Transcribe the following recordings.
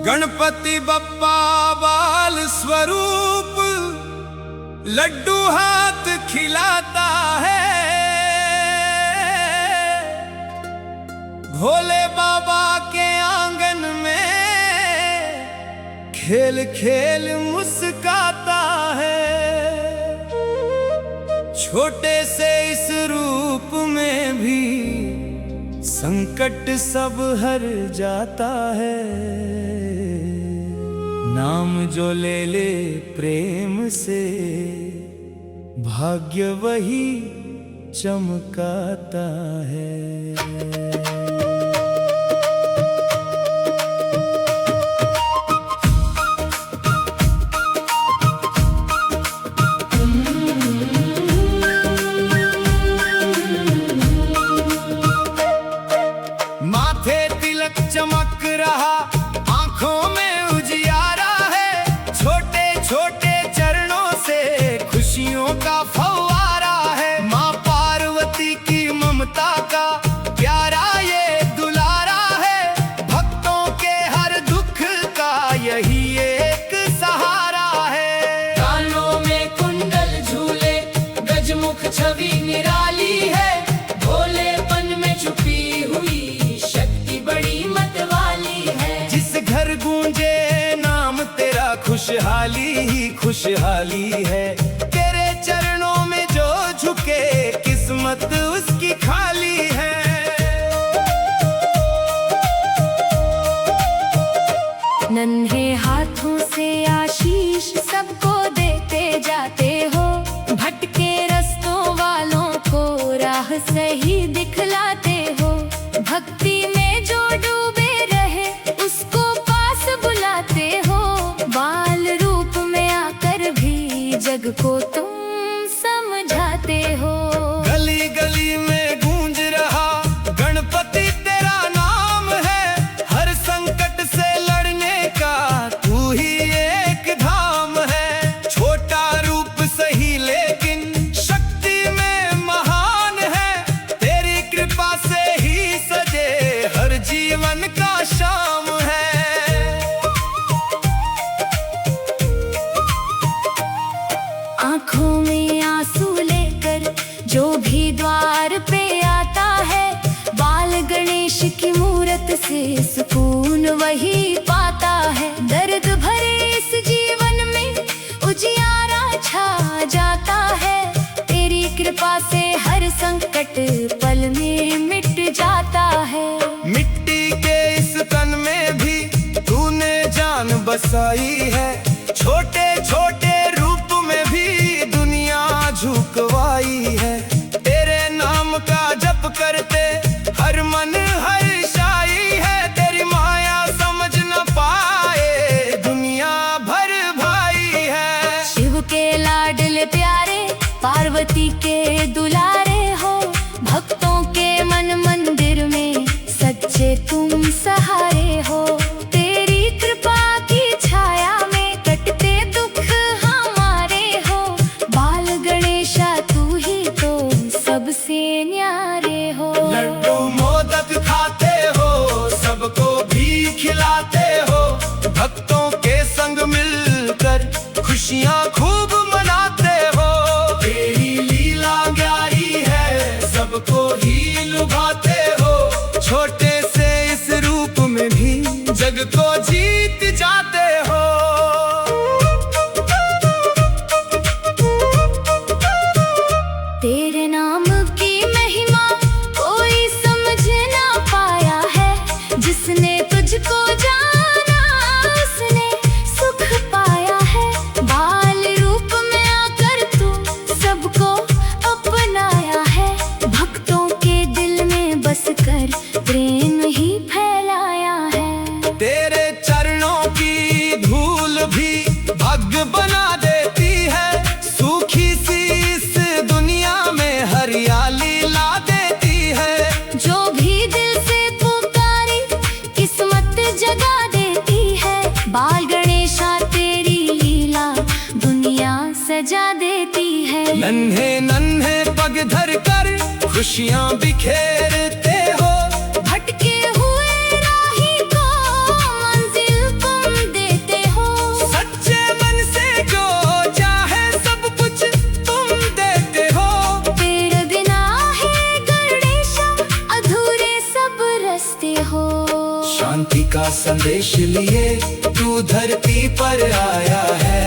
गणपति बप्पा बाल स्वरूप लड्डू हाथ खिलाता है। भोले बाबा के आंगन में खेल खेल मुस्काता है। छोटे से इस रूप में भी संकट सब हर जाता है। नाम जो ले ले प्रेम से भाग्य वही चमकाता है। माथे तिलक चमक रहा, आंखों में उजियारा है। छोटे छोटे चरणों से खुशियों का फव्वारा है। माँ पार्वती की ममता का प्यारा ये दुलारा है। भक्तों के हर दुख का यही एक सहारा है। कानों में कुंडल झूले, गजमुख छवि निराली है। भोलेपन में छुपी हुई घर गूंजे नाम तेरा, खुशहाली ही खुशहाली है। तेरे चरणों में जो झुके किस्मत उसकी खाली है। नन्हे हाथों से आशीष सबको देते जाते हो। भटके रस्तों वालों को राह सही दिखलाते हो। भक्ति में जो डूबे रहे उसको बुलाते हो। बाल रूप में आकर भी जग को तुम समझाते हो। गली गली में गूंज रहा गणपति तेरा नाम है। हर संकट से लड़ने का तू ही एक धाम है। छोटा रूप सही लेकिन शक्ति में महान है। तेरी कृपा से ही सजे हर जीवन का शाम है। आँखों में आंसू लेकर जो भी द्वार पे आता है। बाल गणेश की मूरत से सुकून वही पाता है। दर्द भरे इस जीवन में उजियारा छा जाता है। तेरी कृपा से हर संकट पल में मिट जाता है। मिट्टी के इस तन में भी तूने जान बसाई है। छोटे छोटे रूप में भी दुनिया झुकवाई है। तेरे नाम का जप करते हर मन हर्षाई है। तेरी माया समझ न पाए दुनिया भर भाई है। शिव के लाडले प्यारे, पार्वती के दुलारे हो। भक्तों के मन मंदिर में सच्चे तुम सहारे हो। तेरी कृपा की छाया में कटते दुख हमारे हो। बाल गणेशा तू ही तो सबसे न्यारे हो। लड्डू मोदक खाते हो, सबको भी खिलाते हो। भक्तों के संग मिलकर खुशियाँ खूब मनाते हो। तेरी लीला न्यारी है, सबको ही लुभाते हो। छोटे से इस रूप में भी जग को जीत जाते हो। तेरे नाम की महिमा कोई समझ ना पाया है। जिसने तुझको जाना उसने सुख पाया है। बाल रूप में आकर तू सबको अपनाया है। भक्तों के दिल में बसकर प्रेम ही फैलाया है। तेरे चरणों की धूल भी भाग्य बना देती है। सूखी सी इस दुनिया में हरियाली ला देती है। जो भी दिल से पुकारी किस्मत जगा देती है। बाल गणेशा तेरी लीला दुनिया सजा देती है। नन्हे नन्हे पग धर कर खुशियाँ बिखेरते हो। भटके हुए राही को मंजिल तुम बसते हो। शांति का संदेश लिए तू धरती पर आया है,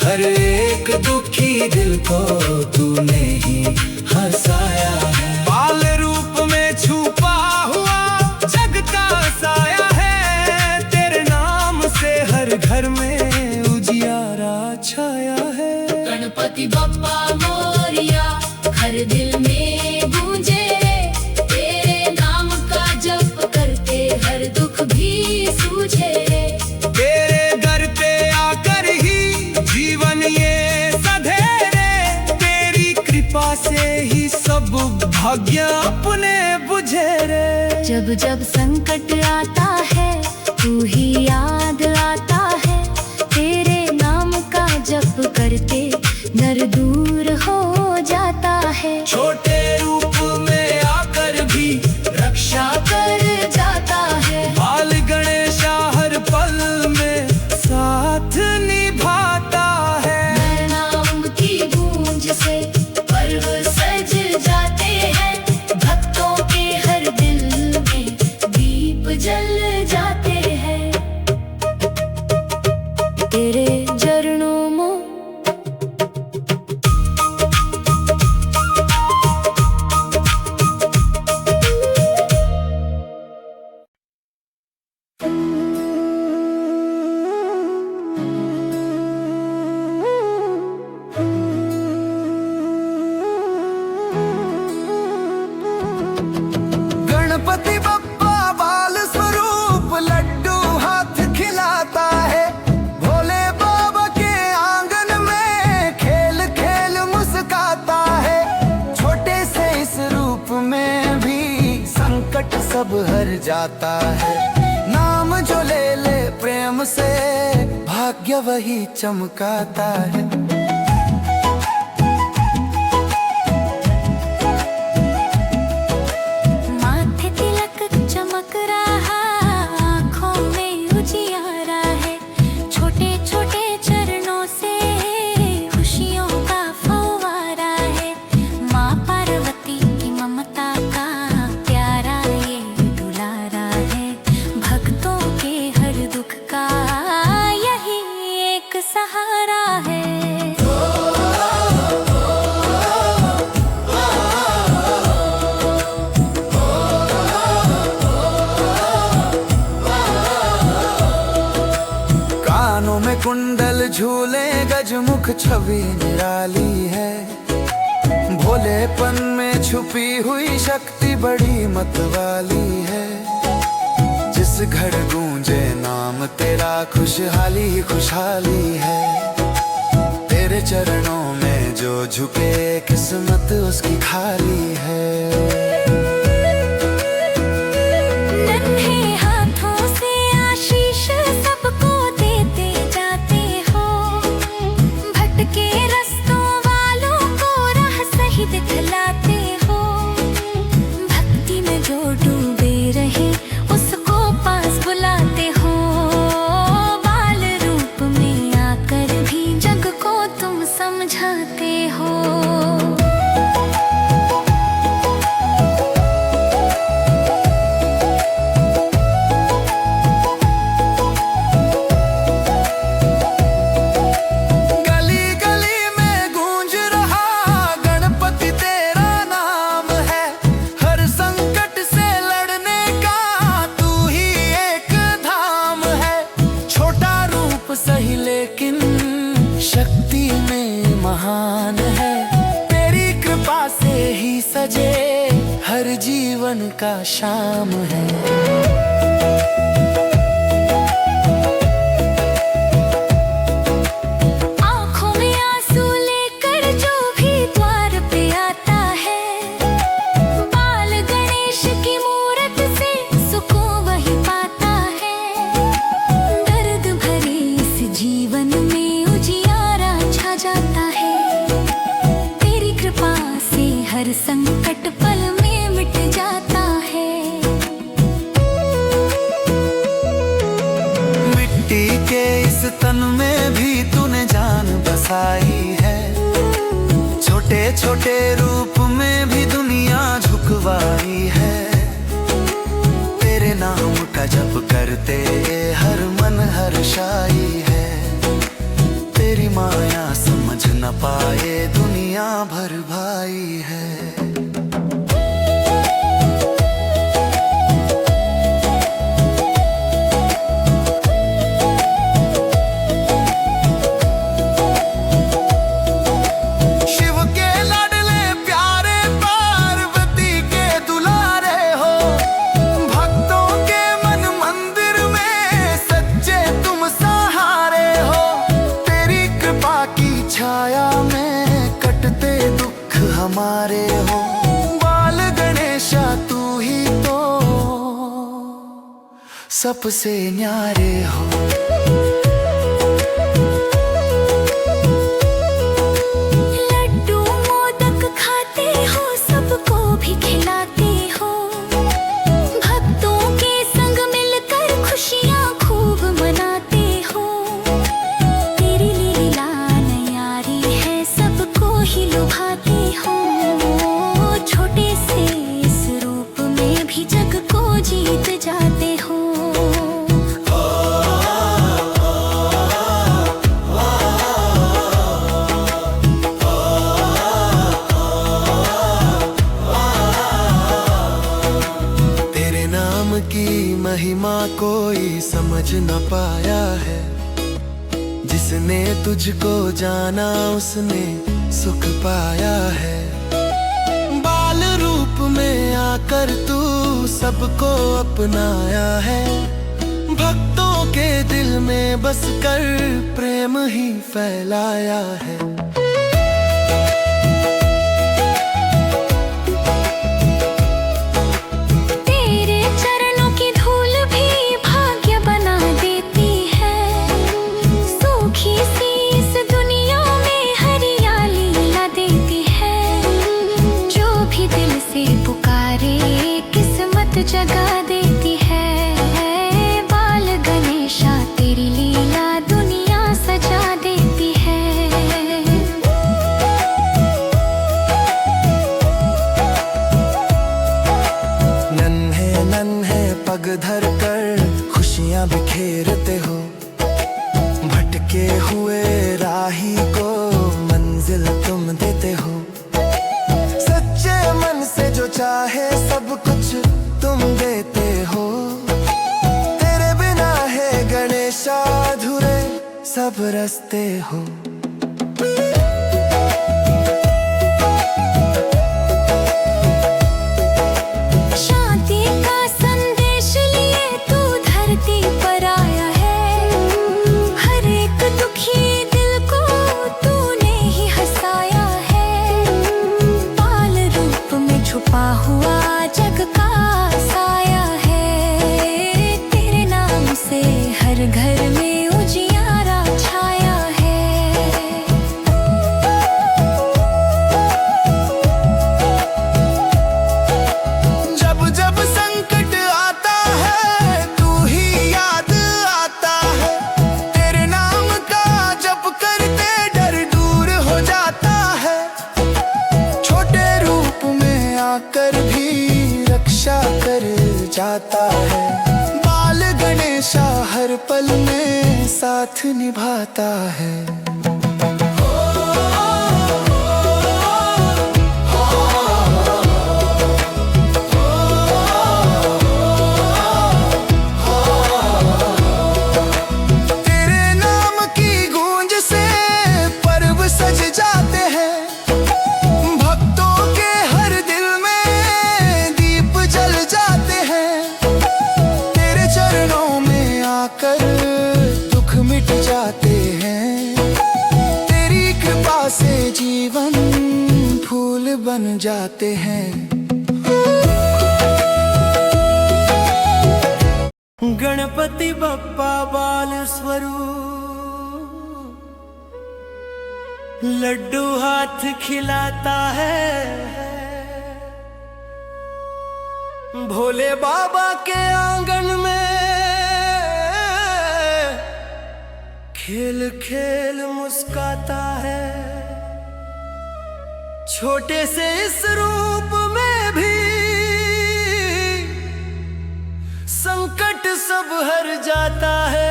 हर एक दुखी दिल को तूने ही हंसाया है। बाल रूप में छुपा हुआ जगता साया है, तेरे नाम से हर घर में उजियारा छाया है। गणपति बप्पा मोरिया हर दिल में गूंजे, तेरे नाम का जप करते हर दुख भी सूझे। तेरे दर पे आकर ही जीवन ये सधेरे, तेरी कृपा से ही सब भाग्य अपने बुझे रे। जब जब संकट आता है तू ही याद आता है, तेरे नाम का जप करते नर दूर हो जाता है। छोटे रूप में आकर भी रक्षा कर जाता है, बाल गणेशा हर पल में साथ निभाता है। हर नाम की गूंज से पर्व सज जाते हैं, भक्तों के हर दिल में दीप जल जाते हैं। तेरे चरणों में गणपति बप्पा बाल स्वरूप लड्डू हाथ खिलाता है, भोले बाबा के आंगन में खेल खेल मुस्काता है। छोटे से इस रूप में भी संकट सब हर जाता है, नाम जो ले ले प्रेम से भाग्य वही चमकाता है। माथे तिलक चमक रहा, आँखों में उजियारा है, छोटे छोटे चरणों से खुशियों का फव्वारा है। माँ पार्वती की ममता का प्यारा ये दुलारा है, भक्तों के हर दुख का यही एक सहारा है। कानों में कुंडल झूले गजमुख छवि निराली है, भोलेपन में छुपी हुई शक्ति बड़ी मतवाली है। जिस घर गूंजे नाम तेरा खुशहाली ही खुशहाली है, तेरे चरणों में जो झुके किस्मत उसकी खाली है। नन्हे हाथों से आशीष सबको देते जाते हो, भटके रास्तों वालों को राह सही दिखलाते हो। भक्ति में जो डूबे रहे उसको पास बुलाते हो, बाल रूप में आकर भी जग को तुम समझाते हो। गली गली में गूंज रहा गणपति तेरा नाम है, हर संकट से लड़ने का तू ही एक धाम है। छोटा रूप सही लेकिन शक्ति में महान है, तेरी कृपा से ही सजे हर जीवन का शाम है। आँखों में आंसू लेकर जो भी द्वार पे आता है, बाल गणेश की मूरत से सुकून वही पाता है। दर्द भरे इस जीवन में उजियारा छा जाता है, तेरी कृपा से हर संकट पल में मिट जाता है। मिट्टी के इस तन में भी तूने जान बसाई है, छोटे छोटे रूप में भी दुनिया झुकवाई है। जब करते हर मन हर्षाई है। तेरी माया समझ न पाए दुनिया भर भाई है। छाया में कटते दुख हमारे हो। बाल गणेशा तू ही तो सबसे न्यारे हो। लड्डू मोदक खाते हो, सबको भी खिलाते हो। भक्तों के संग मिलकर खुशियाँ खूब मनाते हो। तेरी लीला ही लुभाते हो। छोटे से इस रूप में भी जग को जीत जाते हो। तेरे नाम की महिमा कोई समझ न पाया है। जिसने तुझको जाना उसने सुख पाया है। बाल रूप में आकर तू सबको अपनाया है। भक्तों के दिल में बस कर प्रेम ही फैलाया है। तेरे चरणों की धूल भी भाग्य बना देती है। सूखी सी इस दुनिया में हरियाली ला देती है। जो भी दिल से पुकारे किस्मत जगा देती है। बाल गणेशा तेरी लीला दुनिया सजा देती है। नन्हे नन्हे पग धर कर खुशियां बिखेरते हो। भटके हुए राही को मंजिल तुम देते हो। सच्चे मन से जो चाहे सब कुछ तुम देते हो। तेरे बिना है गणेशा अधूरे सब रस्ते हो। शांति का संदेश लिए तू धरती पर आया है। हर एक दुखी दिल को तूने ही हंसाया है। बाल रूप में छुपा हुआ जग का साया है। तेरे नाम से हर घर में उजियारा छाया है। जब जब संकट आता है तू ही याद आता है। तेरे नाम का जप करते डर दूर हो जाता है। छोटे रूप में आकर भी रक्षा कर जाता है। बाल गणेशा हर पल में साथ निभाता है। तेरे नाम की गूंज से पर्व सज जाते हैं। भक्तों के हर दिल में दीप जल जाते हैं। तेरे चरणों में आकर दुख मिट जाते हैं। तेरी कृपा से जीवन फूल बन जाते हैं। गणपति बप्पा बाल स्वरूप लड्डू हाथ खिलाता है। भोले बाबा के आंगन में खेल खेल मुस्काता है। छोटे से इस रूप में भी संकट सब हर जाता है।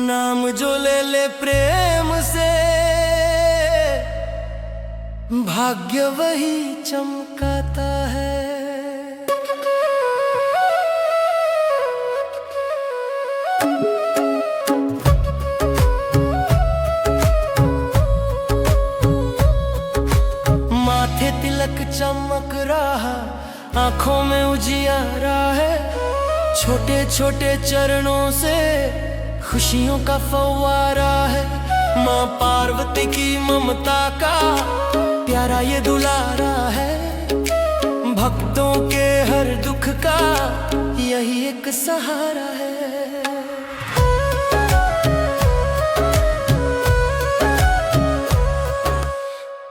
नाम जो ले ले प्रेम से, भाग्य वही चमकाता है। माथे तिलक चमक रहा, आंखों में उजियारा है। छोटे छोटे चरणों से खुशियों का फव्वारा है। माँ पार्वती की ममता का प्यारा ये दुलारा है। भक्तों के हर दुख का यही एक सहारा है।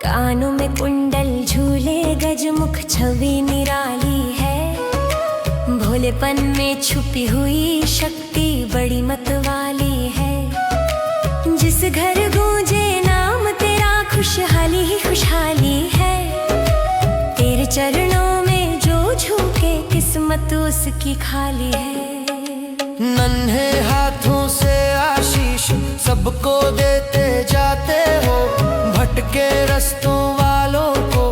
कानों में कुंडल झूले, गजमुख छवि निराली है। भोलेपन में छुपी हुई शक्ति बड़ी मतवाली है। जिस घर गूंजे नाम तेरा, खुशहाली ही खुशहाली है। तेरे चरणों में जो झुके, किस्मत उसकी खाली है। नन्हे हाथों से आशीष सबको देते जाते हो। भटके रस्तों वालों को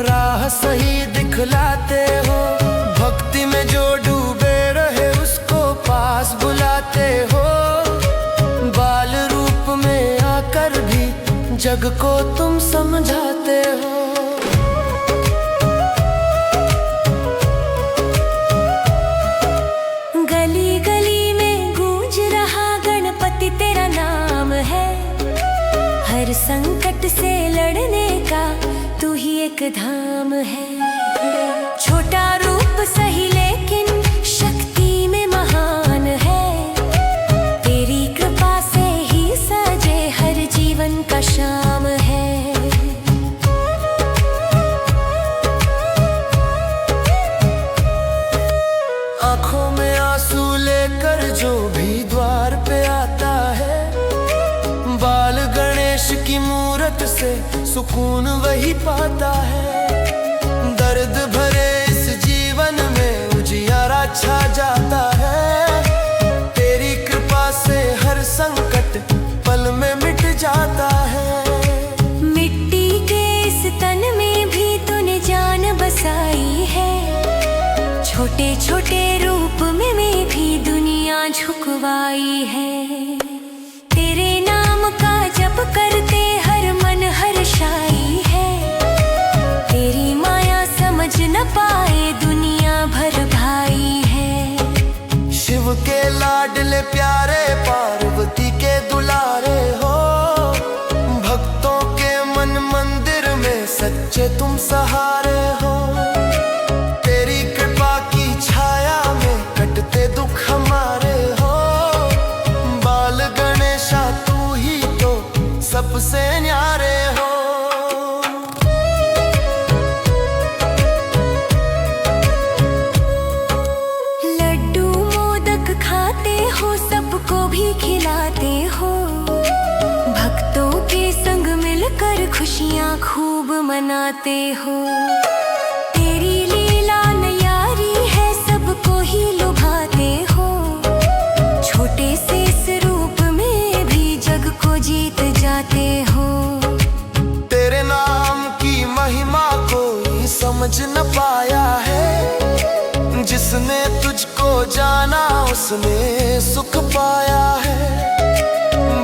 राह सही दिखलाते हो। भक्ति में जो डूबे रहे उसको पास बुलाते हो। बाल रूप में आकर भी जग को तुम समझाते हो। गली गली में गूंज रहा गणपति तेरा नाम है। हर संकट से लड़ने का तू ही एक धाम है। छोटा रूप सही लेकिन शक्ति में महान है। तेरी कृपा से ही सजे हर जीवन का शाम है। आंखों में आंसू लेकर जो भी द्वार पे आता है, बाल गणेश की मूरत से सुकून वही पाता है। दर्द भरे इस जीवन में उजियारा छा जाता है। तेरी कृपा से हर संकट पल में मिट जाता है। मिट्टी के इस तन में भी तूने जान बसाई है। छोटे छोटे रूप में भी दुनिया झुकवाई है। तेरे नाम का जप करते हर मन हर्षाई है। तेरी माया समझ न पाए दुनिया भर भाई है। शिव के लाडले प्यारे, पार्वती के दुलारे हो। भक्तों के मन मंदिर में सच्चे तुम सहारे हो। तेरी कृपा की छाया में कटते दुख हमारे हो। बाल गणेशा तू ही तो सबसे न्यारे हो। लड्डू मोदक खाते हो, सबको भी खिलाते हो। भक्तों के संग मिलकर खुशियाँ खूब मनाते हो। तेरी लीला न्यारी है, सबको ही लुभाते हो। छोटे से इस रूप में भी जग को जीत जाते हो। तेरे नाम की महिमा कोई समझ न पाया है। जिसने तुझको जाना उसने सुख पाया है।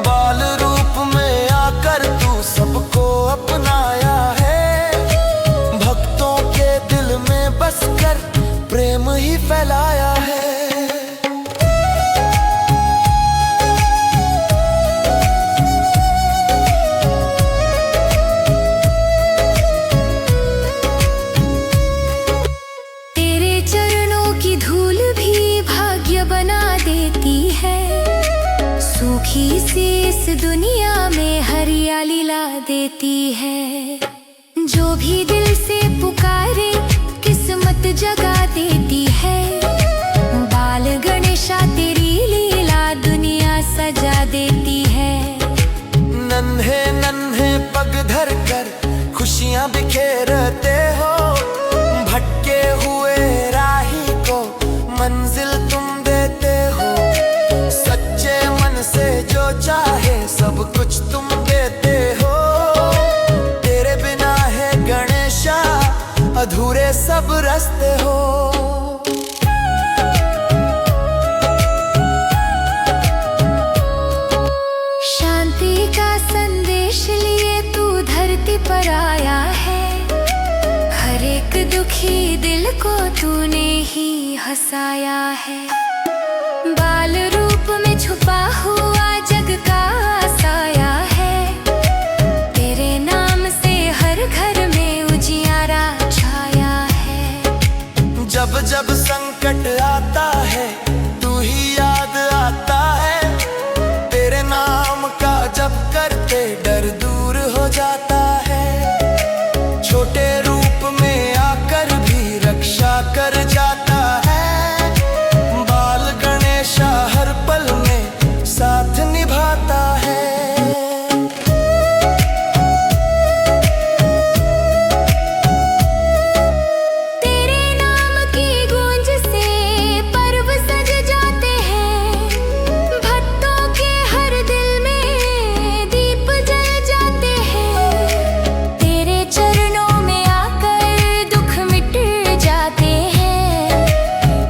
बाल रूप में आकर तू सबको अपनाया है। भक्तों के दिल में बसकर प्रेम ही फैलाया है। तेरे चरणों की धूल भी भाग्य बना देती है। सूखी सी इस दुनिया में हरियाली ला देती है। जो भी दिल से पुकारे किस्मत जगा देती है। बाल गणेशा तेरी लीला दुनिया सजा देती है। नन्हे नन्हे पग धर कर खुशियां बिखेरते हो। भटके तूने ही हंसाया है। बाल रूप में छुपा हुआ जग का साया है, तेरे नाम से हर घर में उजियारा छाया है। जब जब संकट आता है तू ही याद आता है, तेरे नाम का जप करते डर दूर हो जाता है। छोटे रूप में आकर भी रक्षा कर जाता है, बाल गणेशा हर पल में साथ निभाता है। तेरे नाम की गूंज से पर्व सज जाते हैं, भक्तों के हर दिल में दीप जल जाते हैं। तेरे चरणों में आकर दुख मिट जाते हैं,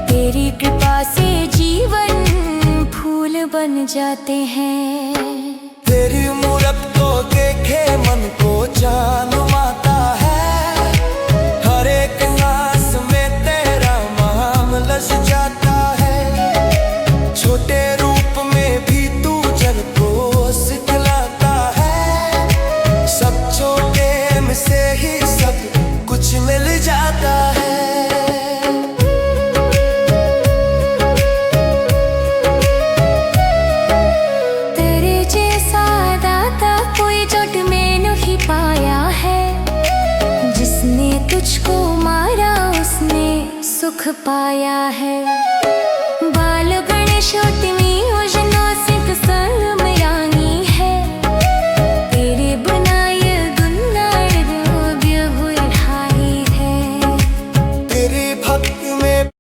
तेरी कृपा से जीवन फूल बन जाते हैं। तेरी मूरत को देखे मन को जान माता है, हर एक सांस में तेरा नाम लस जाता है। छोटे रूप में भी तू जग को सिखलाता है, सब छोटे में से ही सब कुछ मिल जाता है। तेरे जैसा दाता कोई जग में नहीं पाया है, जिसने तुझको मारा उसने सुख पाया है।